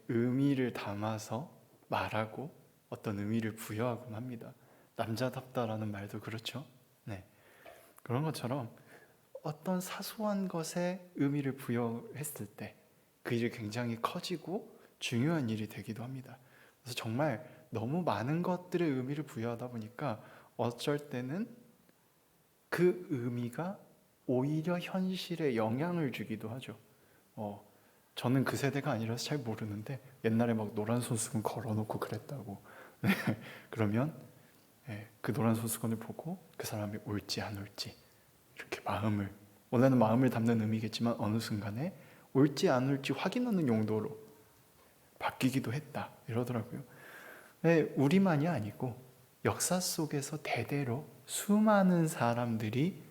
의미를 담아서 말하고 어떤 의미를 부여하곤 합니다. 남자답다라는 말도 그렇죠. 네. 그런 것처럼 어떤 사소한 것에 의미를 부여했을 때 그 일이 굉장히 커지고 중요한 일이 되기도 합니다. 그래서 정말 너무 많은 것들의 의미를 부여하다 보니까 어쩔 때는 그 의미가 오히려 현실에 영향을 주기도 하죠. 저는 그 세대가 아니라서 잘 모르는데 옛날에 막 노란 손수건 걸어놓고 그랬다고. 네, 그러면 그 노란 손수건을 보고 그 사람이 올지 안 올지 이렇게 원래는 마음을 담는 의미겠지만 어느 순간에 올지 안 올지 확인하는 용도로 바뀌기도 했다 이러더라고요. 네, 우리만이 아니고 역사 속에서 대대로 수많은 사람들이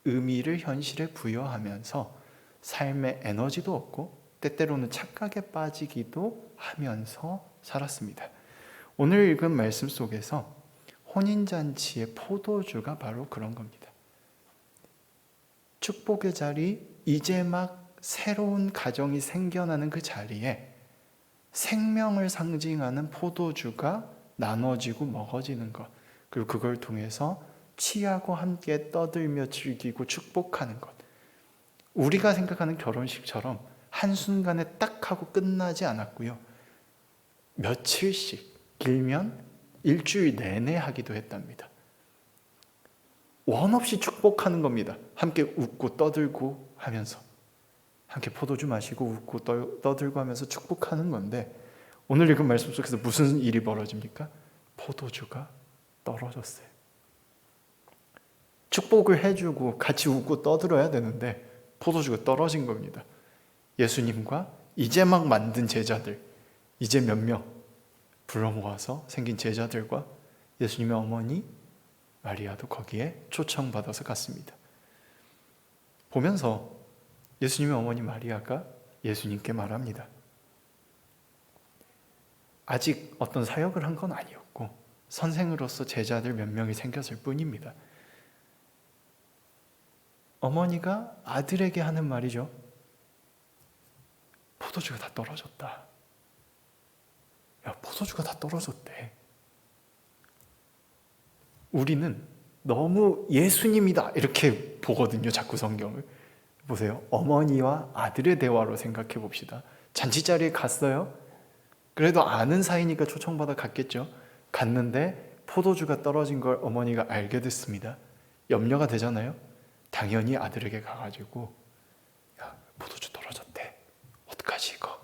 의미를 현실에 부여하면서 삶의 에너지도 얻고 때때로는 착각에 빠지기도 하면서 살았습니다. 오늘 읽은 말씀 속에서 혼인잔치의 포도주가 바로 그런 겁니다. 축복의 자리, 이제 막 새로운 가정이 생겨나는 그 자리에 생명을 상징하는 포도주가 나눠지고 먹어지는 것, 그리고 그걸 통해서 취하고 함께 떠들며 즐기고 축복하는 것. 우리가 생각하는 결혼식처럼 한순간에 딱 하고 끝나지 않았고요. 며칠씩, 길면 일주일 내내 하기도 했답니다. 원 없이 축복하는 겁니다. 함께 웃고 떠들고 하면서, 함께 포도주 마시고 웃고 떠들고 하면서 축복하는 건데, 오늘 읽은 말씀 속에서 무슨 일이 벌어집니까? 포도주가 떨어졌어요. 축복을 해주고 같이 웃고 떠들어야 되는데 포도주가 떨어진 겁니다. 예수님과 이제 막 만든 제자들, 이제 몇 명 불러 모아서 생긴 제자들과 예수님의 어머니 마리아도 거기에 초청받아서 갔습니다. 보면서 예수님의 어머니 마리아가 예수님께 말합니다. 아직 어떤 사역을 한 건 아니었고 선생으로서 제자들 몇 명이 생겼을 뿐입니다. 어머니가 아들에게 하는 말이죠. 포도주가 다 떨어졌다. 야, 포도주가 다 떨어졌대. 우리는 너무 예수님이다 이렇게 보거든요. 자꾸 성경을. 보세요. 어머니와 아들의 대화로 생각해 봅시다. 잔치자리에 갔어요. 그래도 아는 사이니까 초청받아 갔겠죠. 갔는데 포도주가 떨어진 걸 어머니가 알게 됐습니다. 염려가 되잖아요. 당연히 아들에게 가가지고 야, 포도주 떨어졌대. 어떡하지 이거?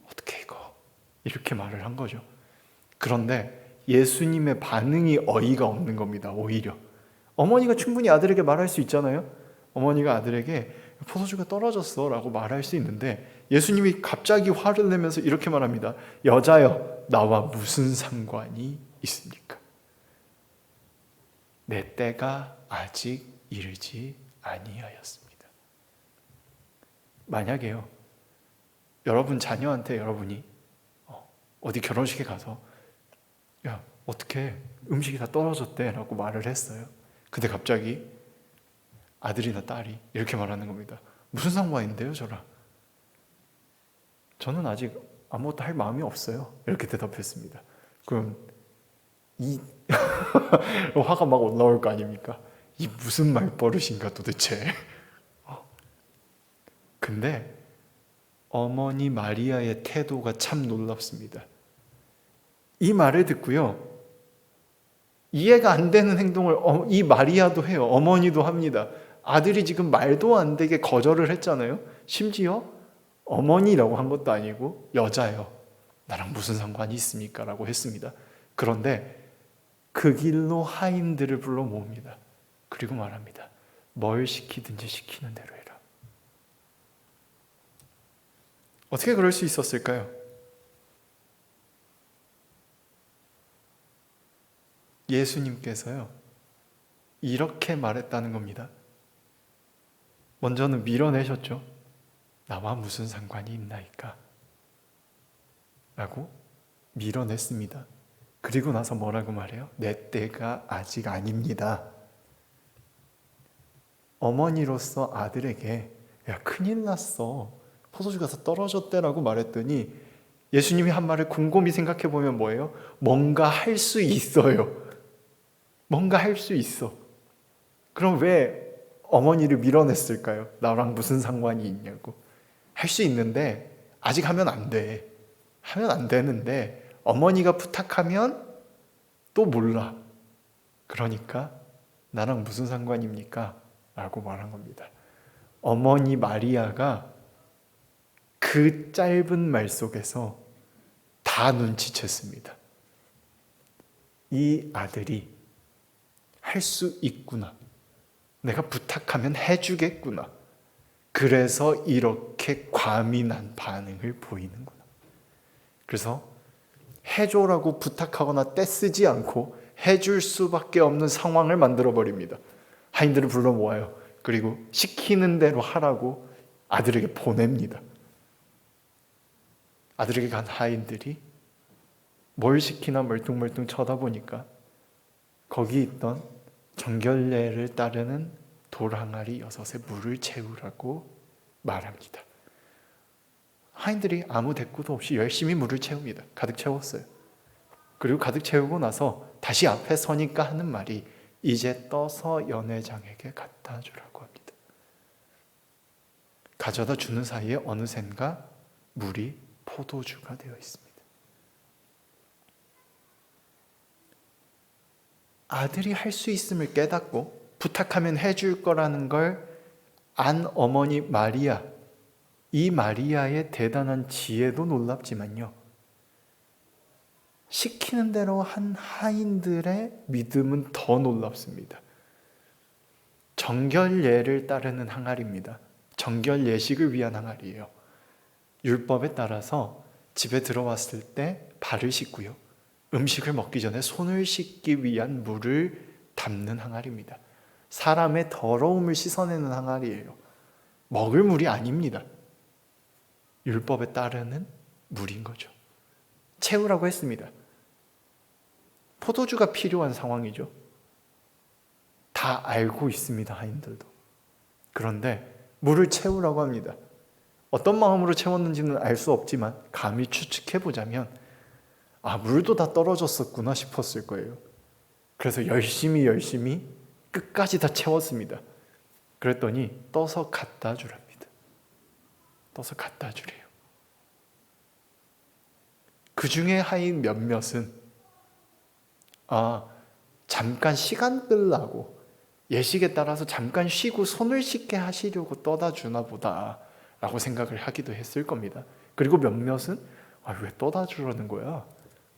어떻게 이거? 이렇게 말을 한 거죠. 그런데 예수님의 반응이 어이가 없는 겁니다. 오히려 어머니가 충분히 아들에게 말할 수 있잖아요. 어머니가 아들에게 포도주가 떨어졌어 라고 말할 수 있는데 예수님이 갑자기 화를 내면서 이렇게 말합니다. 여자여, 나와 무슨 상관이 있습니까? 내 때가 아직 이르지 아니하였습니다. 만약에요, 여러분 자녀한테 여러분이 어디 결혼식에 가서 야, 어떻게 음식이 다 떨어졌대 라고 말을 했어요. 근데 갑자기 아들이나 딸이 이렇게 말하는 겁니다. 무슨 상관인데요, 저랑? 저는 아직 아무것도 할 마음이 없어요. 이렇게 대답했습니다. 그럼 화가 막 올라올 거 아닙니까? 이 무슨 말버릇인가 도대체. 근데 어머니 마리아의 태도가 참 놀랍습니다. 이 말을 듣고요, 이해가 안 되는 행동을 이 마리아도 해요. 어머니도 합니다. 아들이 지금 말도 안 되게 거절을 했잖아요. 심지어 어머니라고 한 것도 아니고 여자요, 나랑 무슨 상관이 있습니까? 라고 했습니다. 그런데 그 길로 하인들을 불러 모읍니다. 그리고 말합니다. 뭘 시키든지 시키는 대로 해라. 어떻게 그럴 수 있었을까요? 예수님께서요, 이렇게 말했다는 겁니다. 먼저는 밀어내셨죠. 나와 무슨 상관이 있나이까? 라고 밀어냈습니다. 그리고 나서 뭐라고 말해요? 내 때가 아직 아닙니다. 어머니로서 아들에게 야, 큰일 났어. 포도주가 다 떨어졌대라고 말했더니 예수님이 한 말을 곰곰이 생각해 보면 뭐예요? 뭔가 할 수 있어요. 뭔가 할 수 있어. 그럼 왜 어머니를 밀어냈을까요? 나랑 무슨 상관이 있냐고. 할 수 있는데 아직 하면 안 돼. 하면 안 되는데 어머니가 부탁하면 또 몰라. 그러니까 나랑 무슨 상관입니까? 라고 말한 겁니다. 어머니 마리아가 그 짧은 말 속에서 다 눈치챘습니다. 이 아들이 할 수 있구나. 내가 부탁하면 해주겠구나. 그래서 이렇게 과민한 반응을 보이는구나. 그래서 해줘라고 부탁하거나 떼쓰지 않고 해줄 수밖에 없는 상황을 만들어 버립니다. 하인들을 불러 모아요. 그리고 시키는 대로 하라고 아들에게 보냅니다. 아들에게 간 하인들이 뭘 시키나 멀뚱멀뚱 쳐다보니까 거기 있던 정결례를 따르는 돌 항아리 6에 물을 채우라고 말합니다. 하인들이 아무 대꾸도 없이 열심히 물을 채웁니다. 가득 채웠어요. 그리고 가득 채우고 나서 다시 앞에 서니까 하는 말이 이제 떠서 연회장에게 갖다 주라고 합니다. 가져다 주는 사이에 어느샌가 물이 포도주가 되어 있습니다. 아들이 할 수 있음을 깨닫고 부탁하면 해줄 거라는 걸 안 어머니 마리아, 이 마리아의 대단한 지혜도 놀랍지만요, 시키는 대로 한 하인들의 믿음은 더 놀랍습니다. 정결례를 따르는 항아리입니다. 정결 예식을 위한 항아리예요. 율법에 따라서 집에 들어왔을 때 발을 씻고요, 음식을 먹기 전에 손을 씻기 위한 물을 담는 항아리입니다. 사람의 더러움을 씻어내는 항아리예요. 먹을 물이 아닙니다. 율법에 따르는 물인 거죠. 채우라고 했습니다. 포도주가 필요한 상황이죠. 다 알고 있습니다, 하인들도. 그런데 물을 채우라고 합니다. 어떤 마음으로 채웠는지는 알 수 없지만 감히 추측해보자면 물도 다 떨어졌었구나 싶었을 거예요. 그래서 열심히 끝까지 다 채웠습니다. 그랬더니 떠서 갖다 주랍니다. 떠서 갖다 주래요. 그 중에 하인 몇몇은 잠깐 시간 끌라고 예식에 따라서 잠깐 쉬고 손을 씻게 하시려고 떠다 주나 보다 라고 생각을 하기도 했을 겁니다. 그리고 몇몇은 왜 떠다 주라는 거야?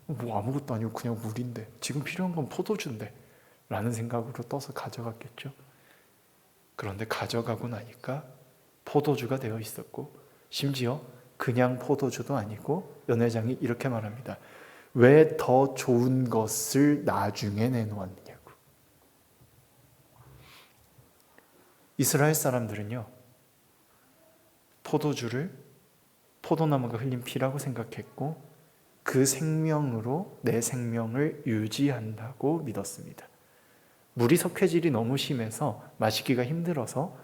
뭐 아무것도 아니고 그냥 물인데, 지금 필요한 건 포도주인데 라는 생각으로 떠서 가져갔겠죠. 그런데 가져가고 나니까 포도주가 되어 있었고, 심지어 그냥 포도주도 아니고 연회장이 이렇게 말합니다. 왜 더 좋은 것을 나중에 내놓았느냐고. 이스라엘 사람들은요, 포도주를 포도나무가 흘린 피라고 생각했고 그 생명으로 내 생명을 유지한다고 믿었습니다. 물이 석회질이 너무 심해서 마시기가 힘들어서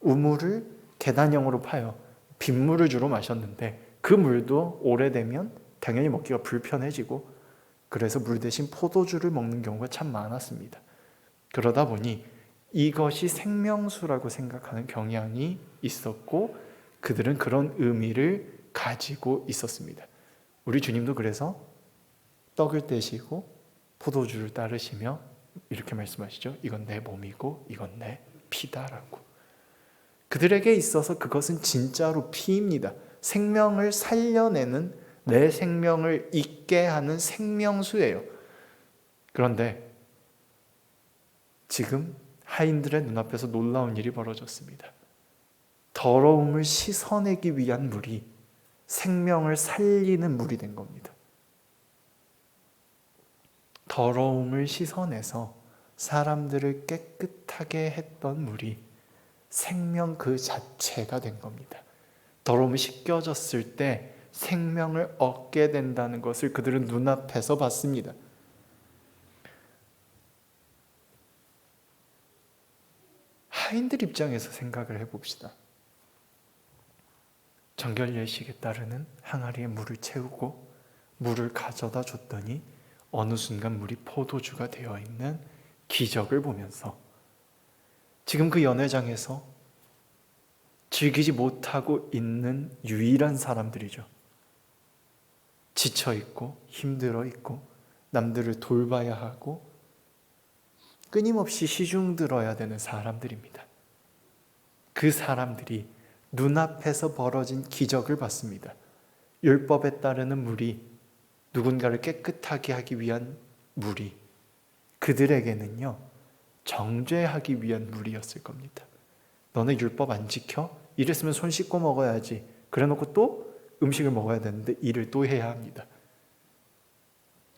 우물을 계단형으로 파여 빗물을 주로 마셨는데 그 물도 오래되면 당연히 먹기가 불편해지고, 그래서 물 대신 포도주를 먹는 경우가 참 많았습니다. 그러다 보니 이것이 생명수라고 생각하는 경향이 있었고 그들은 그런 의미를 가지고 있었습니다. 우리 주님도 그래서 떡을 떼시고 포도주를 따르시며 이렇게 말씀하시죠. 이건 내 몸이고 이건 내 피다라고. 그들에게 있어서 그것은 진짜로 피입니다. 생명을 살려내는, 내 생명을 있게 하는 생명수예요. 그런데 지금 하인들의 눈앞에서 놀라운 일이 벌어졌습니다. 더러움을 씻어내기 위한 물이 생명을 살리는 물이 된 겁니다. 더러움을 씻어내서 사람들을 깨끗하게 했던 물이 생명 그 자체가 된 겁니다. 더러움이 씻겨졌을 때 생명을 얻게 된다는 것을 그들은 눈앞에서 봤습니다. 하인들 입장에서 생각을 해봅시다. 정결 예식에 따르는 항아리에 물을 채우고 물을 가져다 줬더니 어느 순간 물이 포도주가 되어 있는 기적을 보면서 지금 그 연회장에서 즐기지 못하고 있는 유일한 사람들이죠. 지쳐있고 힘들어 있고 남들을 돌봐야 하고 끊임없이 시중 들어야 되는 사람들입니다. 그 사람들이 눈앞에서 벌어진 기적을 봤습니다. 율법에 따르는 물이 누군가를 깨끗하게 하기 위한 물이 그들에게는요 정죄하기 위한 물이었을 겁니다. 너네 율법 안 지켜? 이랬으면 손 씻고 먹어야지. 그래놓고 또 음식을 먹어야 되는데 일을 또 해야 합니다.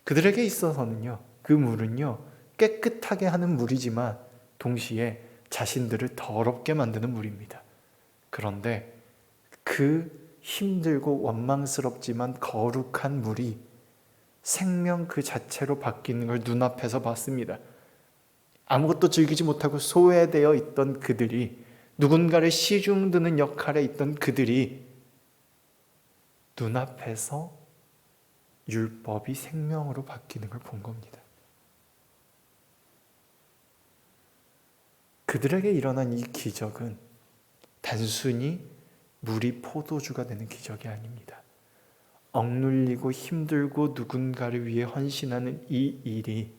그들에게 있어서는요 그 물은요 깨끗하게 하는 물이지만 동시에 자신들을 더럽게 만드는 물입니다. 그런데 그 힘들고 원망스럽지만 거룩한 물이 생명 그 자체로 바뀌는 걸 눈앞에서 봤습니다. 아무것도 즐기지 못하고 소외되어 있던 그들이, 누군가를 시중드는 역할에 있던 그들이 눈앞에서 율법이 생명으로 바뀌는 걸 본 겁니다. 그들에게 일어난 이 기적은 단순히 물이 포도주가 되는 기적이 아닙니다. 억눌리고 힘들고 누군가를 위해 헌신하는 이 일이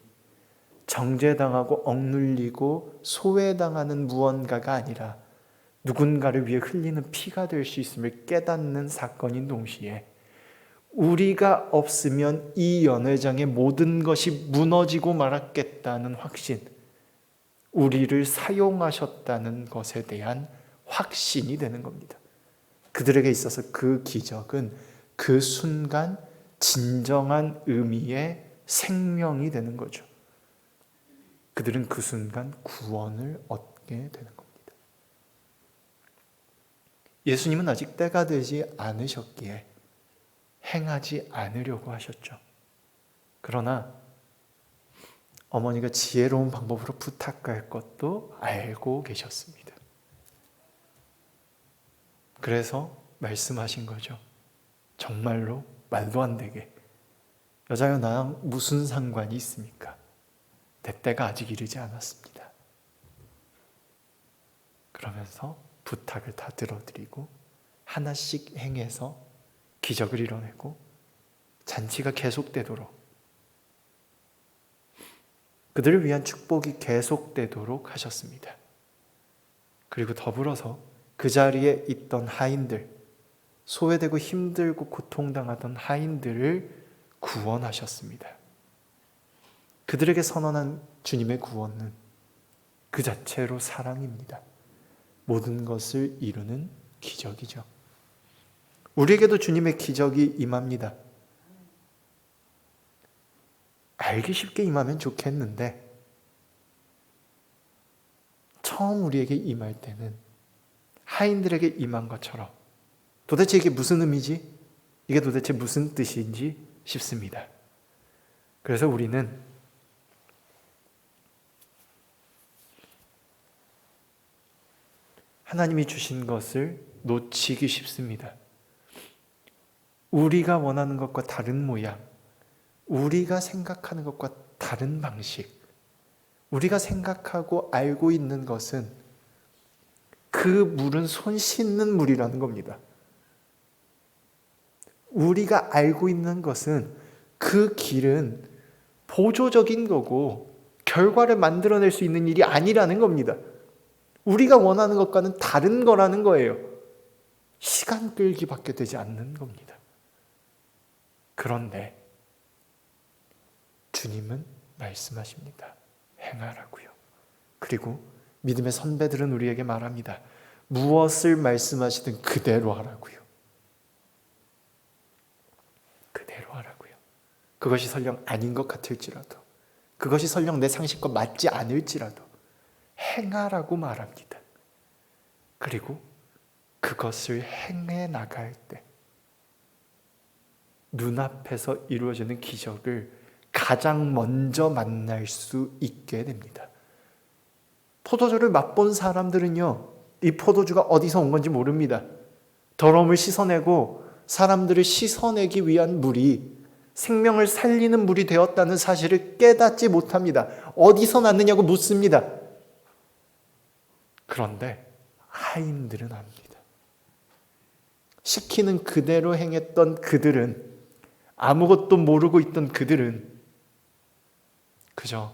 정죄당하고 억눌리고 소외당하는 무언가가 아니라 누군가를 위해 흘리는 피가 될 수 있음을 깨닫는 사건인 동시에 우리가 없으면 이 연회장의 모든 것이 무너지고 말았겠다는 확신, 우리를 사용하셨다는 것에 대한 확신이 되는 겁니다. 그들에게 있어서 그 기적은 그 순간 진정한 의미의 생명이 되는 거죠. 그들은 그 순간 구원을 얻게 되는 겁니다. 예수님은 아직 때가 되지 않으셨기에 행하지 않으려고 하셨죠. 그러나 어머니가 지혜로운 방법으로 부탁할 것도 알고 계셨습니다. 그래서 말씀하신 거죠. 정말로 말도 안 되게 여자여 나랑 무슨 상관이 있습니까? 내 때가 아직 이르지 않았습니다. 그러면서 부탁을 다 들어드리고 하나씩 행해서 기적을 이뤄내고 잔치가 계속되도록, 그들을 위한 축복이 계속되도록 하셨습니다. 그리고 더불어서 그 자리에 있던 하인들, 소외되고 힘들고 고통당하던 하인들을 구원하셨습니다. 그들에게 선언한 주님의 구원은 그 자체로 사랑입니다. 모든 것을 이루는 기적이죠. 우리에게도 주님의 기적이 임합니다. 알기 쉽게 임하면 좋겠는데 처음 우리에게 임할 때는 하인들에게 임한 것처럼 도대체 이게 무슨 의미지? 이게 도대체 무슨 뜻인지 싶습니다. 그래서 우리는 하나님이 주신 것을 놓치기 쉽습니다. 우리가 원하는 것과 다른 모양, 우리가 생각하는 것과 다른 방식, 우리가 생각하고 알고 있는 것은 그 물은 손 씻는 물이라는 겁니다. 우리가 알고 있는 것은 그 길은 보조적인 거고 결과를 만들어낼 수 있는 일이 아니라는 겁니다. 우리가 원하는 것과는 다른 거라는 거예요. 시간 끌기밖에 되지 않는 겁니다. 그런데 주님은 말씀하십니다. 행하라고요. 그리고 믿음의 선배들은 우리에게 말합니다. 무엇을 말씀하시든 그대로 하라고요. 그대로 하라고요. 그것이 설령 아닌 것 같을지라도, 그것이 설령 내 상식과 맞지 않을지라도 행하라고 말합니다. 그리고 그것을 행해 나갈 때 눈앞에서 이루어지는 기적을 가장 먼저 만날 수 있게 됩니다. 포도주를 맛본 사람들은요, 이 포도주가 어디서 온 건지 모릅니다. 더러움을 씻어내고 사람들을 씻어내기 위한 물이 생명을 살리는 물이 되었다는 사실을 깨닫지 못합니다. 어디서 났느냐고 묻습니다. 그런데 하인들은 압니다. 시키는 그대로 행했던 그들은, 아무것도 모르고 있던 그들은 그저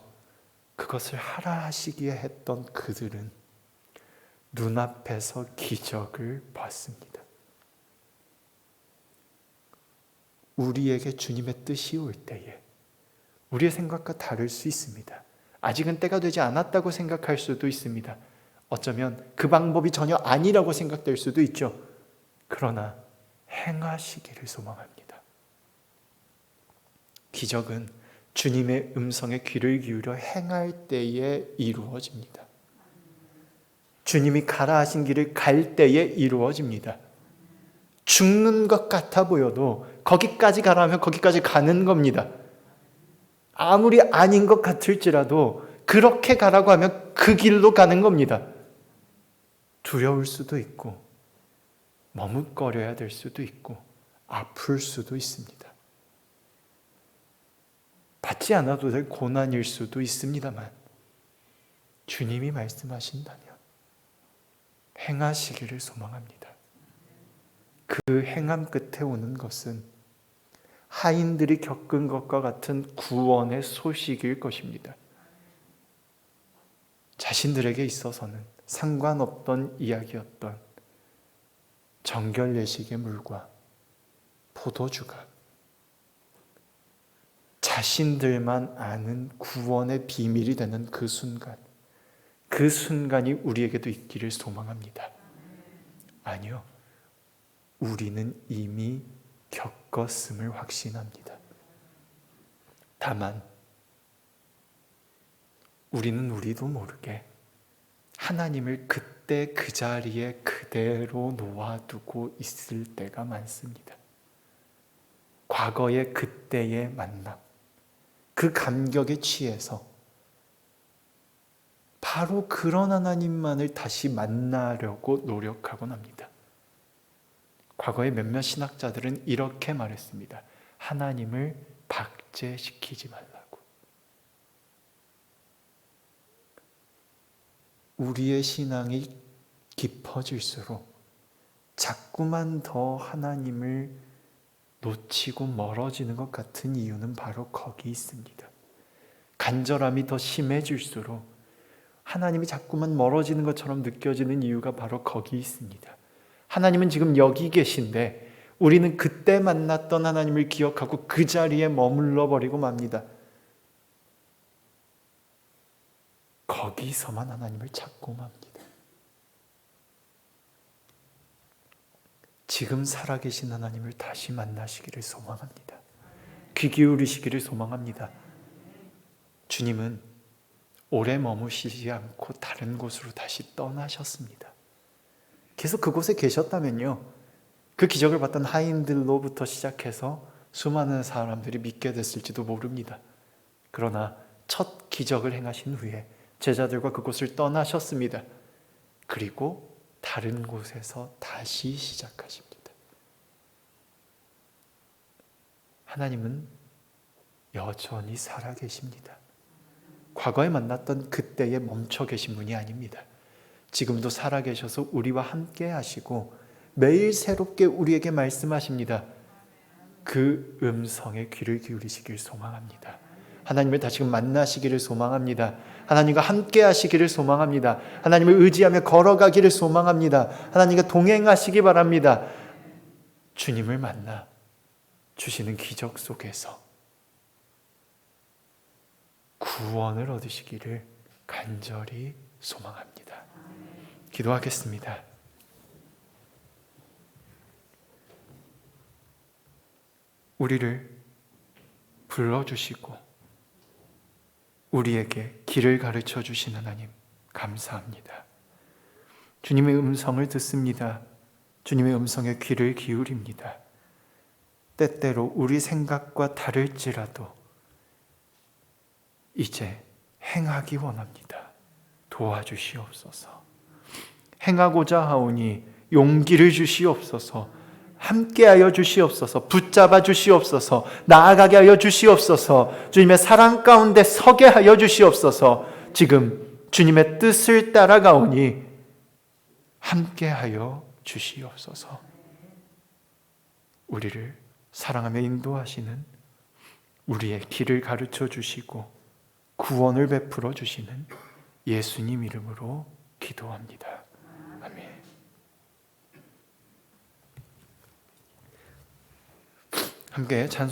그것을 하라 하시기에 했던 그들은 눈앞에서 기적을 봤습니다. 우리에게 주님의 뜻이 올 때에 우리의 생각과 다를 수 있습니다. 아직은 때가 되지 않았다고 생각할 수도 있습니다. 어쩌면 그 방법이 전혀 아니라고 생각될 수도 있죠. 그러나 행하시기를 소망합니다. 기적은 주님의 음성에 귀를 기울여 행할 때에 이루어집니다. 주님이 가라 하신 길을 갈 때에 이루어집니다. 죽는 것 같아 보여도 거기까지 가라면 거기까지 가는 겁니다. 아무리 아닌 것 같을지라도 그렇게 가라고 하면 그 길로 가는 겁니다. 두려울 수도 있고 머뭇거려야 될 수도 있고 아플 수도 있습니다. 받지 않아도 될 고난일 수도 있습니다만 주님이 말씀하신다면 행하시기를 소망합니다. 그 행함 끝에 오는 것은 하인들이 겪은 것과 같은 구원의 소식일 것입니다. 자신들에게 있어서는 상관없던 이야기였던 정결 예식의 물과 포도주가 자신들만 아는 구원의 비밀이 되는 그 순간이 우리에게도 있기를 소망합니다. 아니요, 우리는 이미 겪었음을 확신합니다. 다만 우리는 우리도 모르게 하나님을 그때 그 자리에 그대로 놓아두고 있을 때가 많습니다. 과거의 그때의 만남, 그 감격에 취해서 바로 그런 하나님만을 다시 만나려고 노력하곤 합니다. 과거의 몇몇 신학자들은 이렇게 말했습니다. 하나님을 박제시키지 말라고. 우리의 신앙이 깊어질수록 자꾸만 더 하나님을 놓치고 멀어지는 것 같은 이유는 바로 거기 있습니다. 간절함이 더 심해질수록 하나님이 자꾸만 멀어지는 것처럼 느껴지는 이유가 바로 거기 있습니다. 하나님은 지금 여기 계신데 우리는 그때 만났던 하나님을 기억하고 그 자리에 머물러 버리고 맙니다. 거기서만 하나님을 찾고 맙니다. 지금 살아계신 하나님을 다시 만나시기를 소망합니다. 귀 기울이시기를 소망합니다. 주님은 오래 머무시지 않고 다른 곳으로 다시 떠나셨습니다. 계속 그곳에 계셨다면요, 그 기적을 봤던 하인들로부터 시작해서 수많은 사람들이 믿게 됐을지도 모릅니다. 그러나 첫 기적을 행하신 후에 제자들과 그곳을 떠나셨습니다. 그리고 다른 곳에서 다시 시작하십니다. 하나님은 여전히 살아계십니다. 과거에 만났던 그때에 멈춰 계신 분이 아닙니다. 지금도 살아계셔서 우리와 함께 하시고 매일 새롭게 우리에게 말씀하십니다. 그 음성에 귀를 기울이시길 소망합니다. 하나님을 다시금 만나시기를 소망합니다. 하나님과 함께 하시기를 소망합니다. 하나님을 의지하며 걸어가기를 소망합니다. 하나님과 동행하시기 바랍니다. 주님을 만나 주시는 기적 속에서 구원을 얻으시기를 간절히 소망합니다. 기도하겠습니다. 우리를 불러주시고 우리에게 길을 가르쳐 주신 하나님 감사합니다. 주님의 음성을 듣습니다. 주님의 음성에 귀를 기울입니다. 때때로 우리 생각과 다를지라도 이제 행하기 원합니다. 도와주시옵소서. 행하고자 하오니 용기를 주시옵소서. 함께하여 주시옵소서. 붙잡아 주시옵소서. 나아가게 하여 주시옵소서. 주님의 사랑 가운데 서게 하여 주시옵소서. 지금 주님의 뜻을 따라가오니 함께하여 주시옵소서. 우리를 사랑하며 인도하시는, 우리의 길을 가르쳐 주시고 구원을 베풀어 주시는 예수님 이름으로 기도합니다. 아멘. 함께 찬송